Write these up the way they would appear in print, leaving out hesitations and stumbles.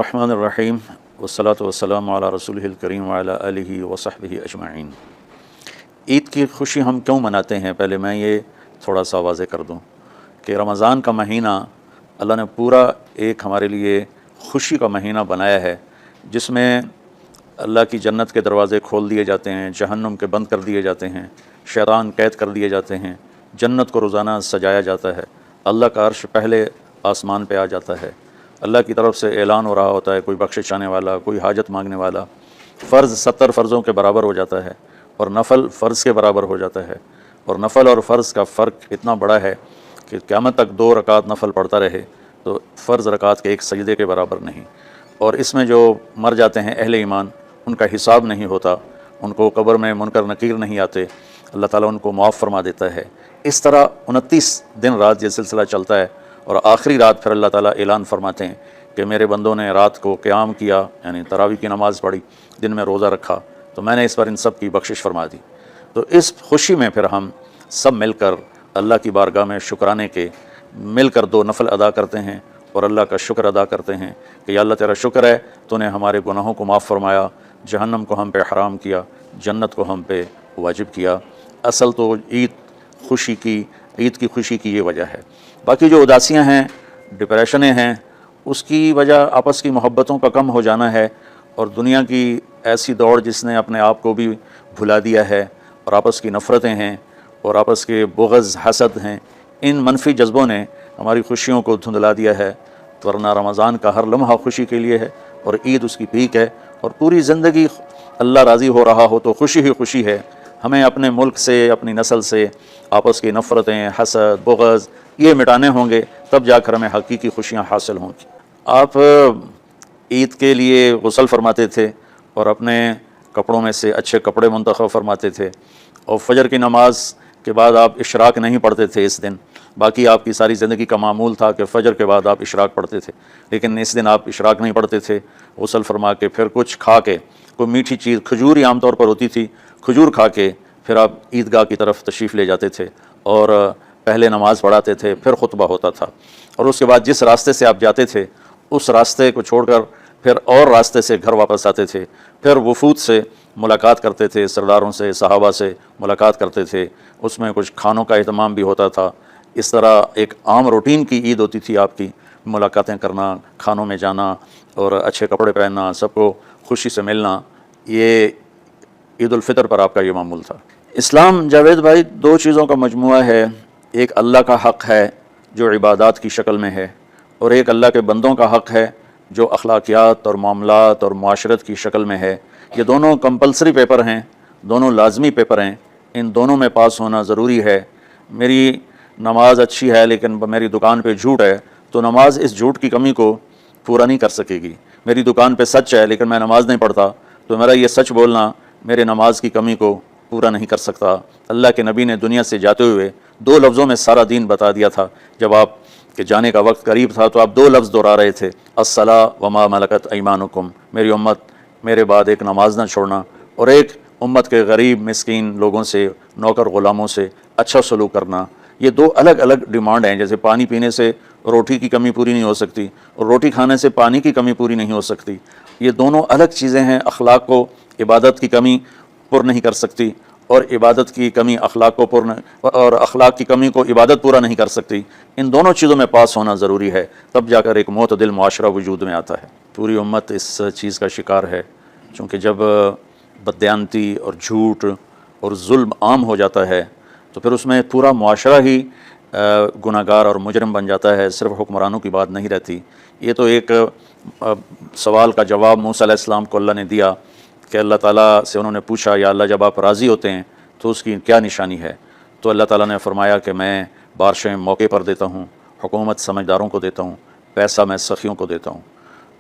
الرحمن الرحیم والصلاة والسلام علی رسولہ الکریم وعلی آلہ وصحبہ اجمعین۔ عید کی خوشی ہم کیوں مناتے ہیں؟ پہلے میں یہ تھوڑا سا واضح کر دوں کہ رمضان کا مہینہ اللہ نے پورا ایک ہمارے لیے خوشی کا مہینہ بنایا ہے، جس میں اللہ کی جنت کے دروازے کھول دیے جاتے ہیں، جہنم کے بند کر دیے جاتے ہیں، شیطان قید کر دیے جاتے ہیں، جنت کو روزانہ سجایا جاتا ہے، اللہ کا عرش پہلے آسمان پہ آ جاتا ہے، اللہ کی طرف سے اعلان ہو رہا ہوتا ہے کوئی بخشش چاہنے والا، کوئی حاجت مانگنے والا، فرض 70 فرضوں کے برابر ہو جاتا ہے اور نفل فرض کے برابر ہو جاتا ہے، اور نفل اور فرض کا فرق اتنا بڑا ہے کہ قیامت تک 2 رکعت نفل پڑھتا رہے تو فرض رکعت کے ایک سجدے کے برابر نہیں۔ اور اس میں جو مر جاتے ہیں اہل ایمان، ان کا حساب نہیں ہوتا، ان کو قبر میں منکر نکیر نہیں آتے، اللہ تعالیٰ ان کو معاف فرما دیتا ہے۔ اس طرح 29 دن رات یہ سلسلہ چلتا ہے، اور آخری رات پھر اللہ تعالیٰ اعلان فرماتے ہیں کہ میرے بندوں نے رات کو قیام کیا، یعنی تراویح کی نماز پڑھی، دن میں روزہ رکھا، تو میں نے اس پر ان سب کی بخشش فرما دی۔ تو اس خوشی میں پھر ہم سب مل کر اللہ کی بارگاہ میں شکرانے کے مل کر 2 نفل ادا کرتے ہیں اور اللہ کا شکر ادا کرتے ہیں کہ یا اللہ تیرا شکر ہے تو نے ہمارے گناہوں کو معاف فرمایا، جہنم کو ہم پہ حرام کیا، جنت کو ہم پہ واجب کیا۔ اصل تو عید کی خوشی کی یہ وجہ ہے۔ باقی جو اداسیاں ہیں، ڈپریشنیں ہیں، اس کی وجہ آپس کی محبتوں کا کم ہو جانا ہے، اور دنیا کی ایسی دوڑ جس نے اپنے آپ کو بھی بھلا دیا ہے، اور آپس کی نفرتیں ہیں اور آپس کے بغض حسد ہیں، ان منفی جذبوں نے ہماری خوشیوں کو دھندلا دیا ہے۔ ورنہ رمضان کا ہر لمحہ خوشی کے لیے ہے، اور عید اس کی پیک ہے، اور پوری زندگی اللہ راضی ہو رہا ہو تو خوشی ہی خوشی ہے۔ ہمیں اپنے ملک سے، اپنی نسل سے آپس کی نفرتیں، حسد، بغض یہ مٹانے ہوں گے، تب جا کر ہمیں حقیقی خوشیاں حاصل ہوں گی۔ آپ عید کے لیے غسل فرماتے تھے اور اپنے کپڑوں میں سے اچھے کپڑے منتخب فرماتے تھے، اور فجر کی نماز کے بعد آپ اشراق نہیں پڑھتے تھے اس دن۔ باقی آپ کی ساری زندگی کا معمول تھا کہ فجر کے بعد آپ اشراق پڑھتے تھے، لیکن اس دن آپ اشراق نہیں پڑھتے تھے، غسل فرما کے پھر کچھ کھا کے، کوئی میٹھی چیز، کھجور ہی عام طور پر ہوتی تھی، کھجور کھا کے پھر آپ عیدگاہ کی طرف تشریف لے جاتے تھے، اور پہلے نماز پڑھاتے تھے، پھر خطبہ ہوتا تھا، اور اس کے بعد جس راستے سے آپ جاتے تھے اس راستے کو چھوڑ کر پھر اور راستے سے گھر واپس آتے تھے، پھر وفود سے ملاقات کرتے تھے، سرداروں سے، صحابہ سے ملاقات کرتے تھے، اس میں کچھ کھانوں کا اہتمام بھی ہوتا تھا۔ اس طرح ایک عام روٹین کی عید ہوتی تھی آپ کی، ملاقاتیں کرنا، کھانوں میں جانا اور اچھے کپڑے پہننا، سب کو خوشی سے ملنا، یہ عید الفطر پر آپ کا یہ معمول تھا۔ اسلام جاوید بھائی 2 چیزوں کا مجموعہ ہے، ایک اللہ کا حق ہے جو عبادات کی شکل میں ہے، اور ایک اللہ کے بندوں کا حق ہے جو اخلاقیات اور معاملات اور معاشرت کی شکل میں ہے۔ یہ دونوں کمپلسری پیپر ہیں، دونوں لازمی پیپر ہیں، ان دونوں میں پاس ہونا ضروری ہے۔ میری نماز اچھی ہے لیکن میری دکان پہ جھوٹ ہے تو نماز اس جھوٹ کی کمی کو پورا نہیں کر سکے گی۔ میری دکان پہ سچ ہے لیکن میں نماز نہیں پڑھتا تو میرا یہ سچ بولنا میرے نماز کی کمی کو پورا نہیں کر سکتا۔ اللہ کے نبی نے دنیا سے جاتے ہوئے 2 لفظوں میں سارا دین بتا دیا تھا۔ جب آپ کے جانے کا وقت قریب تھا تو آپ 2 لفظ دہرا رہے تھے، الصلاۃ وما ملکت ایمانکم، میری امت میرے بعد ایک نماز نہ چھوڑنا، اور ایک امت کے غریب مسکین لوگوں سے، نوکر غلاموں سے اچھا سلوک کرنا۔ یہ 2 الگ الگ ڈیمانڈ ہیں، جیسے پانی پینے سے روٹی کی کمی پوری نہیں ہو سکتی اور روٹی کھانے سے پانی کی کمی پوری نہیں ہو سکتی۔ یہ دونوں الگ چیزیں ہیں، اخلاق کو عبادت کی کمی پر نہیں کر سکتی، اور عبادت کی کمی اخلاق کو اور اخلاق کی کمی کو عبادت پورا نہیں کر سکتی۔ ان دونوں چیزوں میں پاس ہونا ضروری ہے، تب جا کر ایک معتدل معاشرہ وجود میں آتا ہے۔ پوری امت اس چیز کا شکار ہے، چونکہ جب بددیانتی اور جھوٹ اور ظلم عام ہو جاتا ہے تو پھر اس میں پورا معاشرہ ہی گناہ گار اور مجرم بن جاتا ہے، صرف حکمرانوں کی بات نہیں رہتی۔ یہ تو ایک سوال کا جواب موسیٰ علیہ السلام کو اللہ نے دیا کہ اللہ تعالیٰ سے انہوں نے پوچھا یا اللہ جب آپ راضی ہوتے ہیں تو اس کی کیا نشانی ہے؟ تو اللہ تعالیٰ نے فرمایا کہ میں بارشیں موقع پر دیتا ہوں، حکومت سمجھداروں کو دیتا ہوں، پیسہ میں سخیوں کو دیتا ہوں۔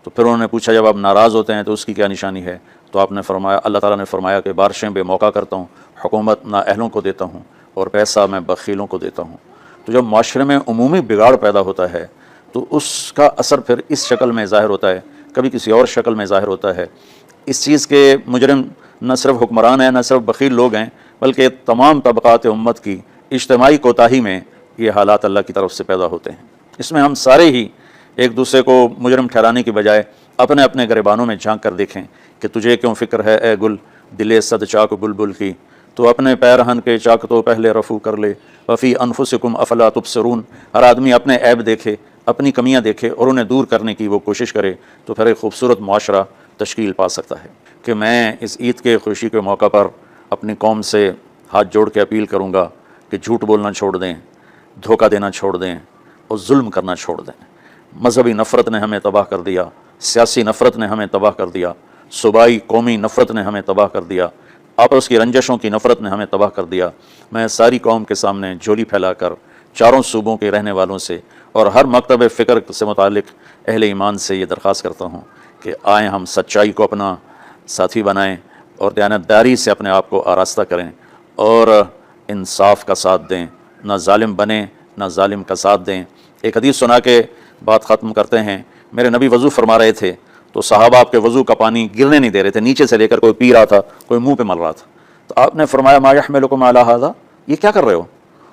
تو پھر انہوں نے پوچھا جب آپ ناراض ہوتے ہیں تو اس کی کیا نشانی ہے؟ تو آپ نے فرمایا، اللہ تعالیٰ نے فرمایا کہ بارشیں بے موقع کرتا ہوں، حکومت نااہلوں کو دیتا ہوں، اور پیسہ میں بخیلوں کو دیتا ہوں۔ تو جب معاشرے میں عمومی بگاڑ پیدا ہوتا ہے تو اس کا اثر پھر اس شکل میں ظاہر ہوتا ہے، کبھی کسی اور شکل میں ظاہر ہوتا ہے۔ اس چیز کے مجرم نہ صرف حکمران ہیں، نہ صرف بخیل لوگ ہیں، بلکہ تمام طبقات امت کی اجتماعی کوتاہی میں یہ حالات اللہ کی طرف سے پیدا ہوتے ہیں۔ اس میں ہم سارے ہی ایک دوسرے کو مجرم ٹھہرانے کی بجائے اپنے اپنے گریبانوں میں جھانک کر دیکھیں کہ تجھے کیوں فکر ہے اے گل دلے صد چاک بلبل کی، تو اپنے پیرہن کے چاک تو پہلے رفو کر لے، وفی انفسکم افلا تبصرون، ہر آدمی اپنے عیب دیکھے، اپنی کمیاں دیکھے اور انہیں دور کرنے کی وہ کوشش کرے، تو پھر ایک خوبصورت معاشرہ تشکیل پا سکتا ہے۔ کہ میں اس عید کے خوشی کے موقع پر اپنی قوم سے ہاتھ جوڑ کے اپیل کروں گا کہ جھوٹ بولنا چھوڑ دیں، دھوکہ دینا چھوڑ دیں اور ظلم کرنا چھوڑ دیں۔ مذہبی نفرت نے ہمیں تباہ کر دیا، سیاسی نفرت نے ہمیں تباہ کر دیا، صوبائی قومی نفرت نے ہمیں تباہ کر دیا، آپس کی رنجشوں کی نفرت نے ہمیں تباہ کر دیا۔ میں ساری قوم کے سامنے جھولی پھیلا کر چاروں صوبوں کے رہنے والوں سے اور ہر مکتب فکر سے متعلق اہل ایمان سے یہ درخواست کرتا ہوں کہ آئیں ہم سچائی کو اپنا ساتھی بنائیں اور دیانتداری سے اپنے آپ کو آراستہ کریں اور انصاف کا ساتھ دیں، نہ ظالم بنیں نہ ظالم کا ساتھ دیں۔ ایک حدیث سنا کے بات ختم کرتے ہیں۔ میرے نبی وضو فرما رہے تھے تو صحابہ آپ کے وضو کا پانی گرنے نہیں دے رہے تھے، نیچے سے لے کر کوئی پی رہا تھا، کوئی منہ پہ مل رہا تھا، تو آپ نے فرمایا ما یحملکم علی ھذا، یہ کیا کر رہے ہو؟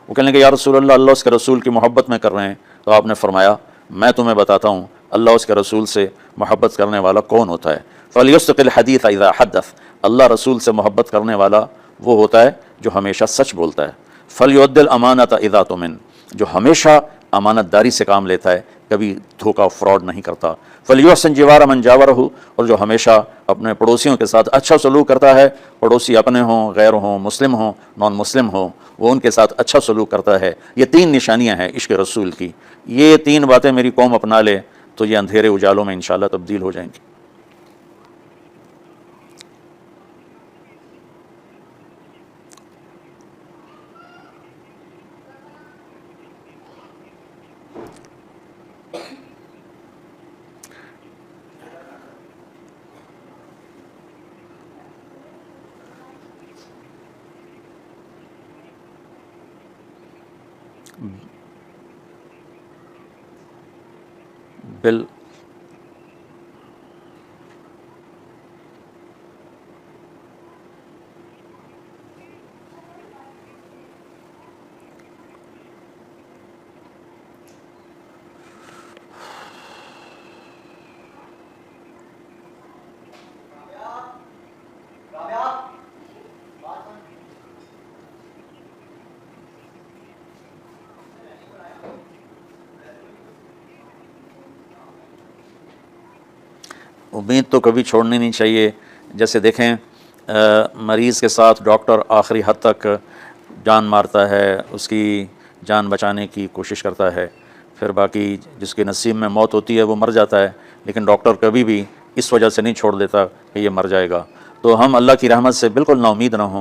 وہ کہنے لگے یا رسول اللہ، اللہ اس کے رسول کی محبت میں کر رہے ہیں۔ تو آپ نے فرمایا میں تمہیں بتاتا ہوں اللہ اس کے رسول سے محبت کرنے والا کون ہوتا ہے۔ فَلْيُصْدِقِ الْحَدِيثَ إِذَا حَدَّثَ، اللہ رسول سے محبت کرنے والا وہ ہوتا ہے جو ہمیشہ سچ بولتا ہے۔ فَلْيُؤَدِّ الْأَمَانَةَ إِذَا تُؤْمِنَ، جو ہمیشہ امانت داری سے کام لیتا ہے، کبھی دھوکہ فراڈ نہیں کرتا۔ فَلْيُحْسِنْ جِوَارَ مَنْ جَاوَرَهُ، اور جو ہمیشہ اپنے پڑوسیوں کے ساتھ اچھا سلوک کرتا ہے، پڑوسی اپنے ہوں، غیر ہوں، مسلم ہوں، نان مسلم ہوں، وہ ان کے ساتھ اچھا سلوک کرتا ہے۔ یہ تین نشانیاں ہیں عشق رسول کی، یہ تین باتیں میری قوم اپنا لے تو یہ اندھیرے اجالوں میں انشاءاللہ تبدیل ہو جائیں گی۔ بل امید تو کبھی چھوڑنی نہیں چاہیے۔ جیسے دیکھیں مریض کے ساتھ ڈاکٹر آخری حد تک جان مارتا ہے، اس کی جان بچانے کی کوشش کرتا ہے، پھر باقی جس کے نصیب میں موت ہوتی ہے وہ مر جاتا ہے، لیکن ڈاکٹر کبھی بھی اس وجہ سے نہیں چھوڑ دیتا کہ یہ مر جائے گا۔ تو ہم اللہ کی رحمت سے بالکل نا امید نہ ہوں۔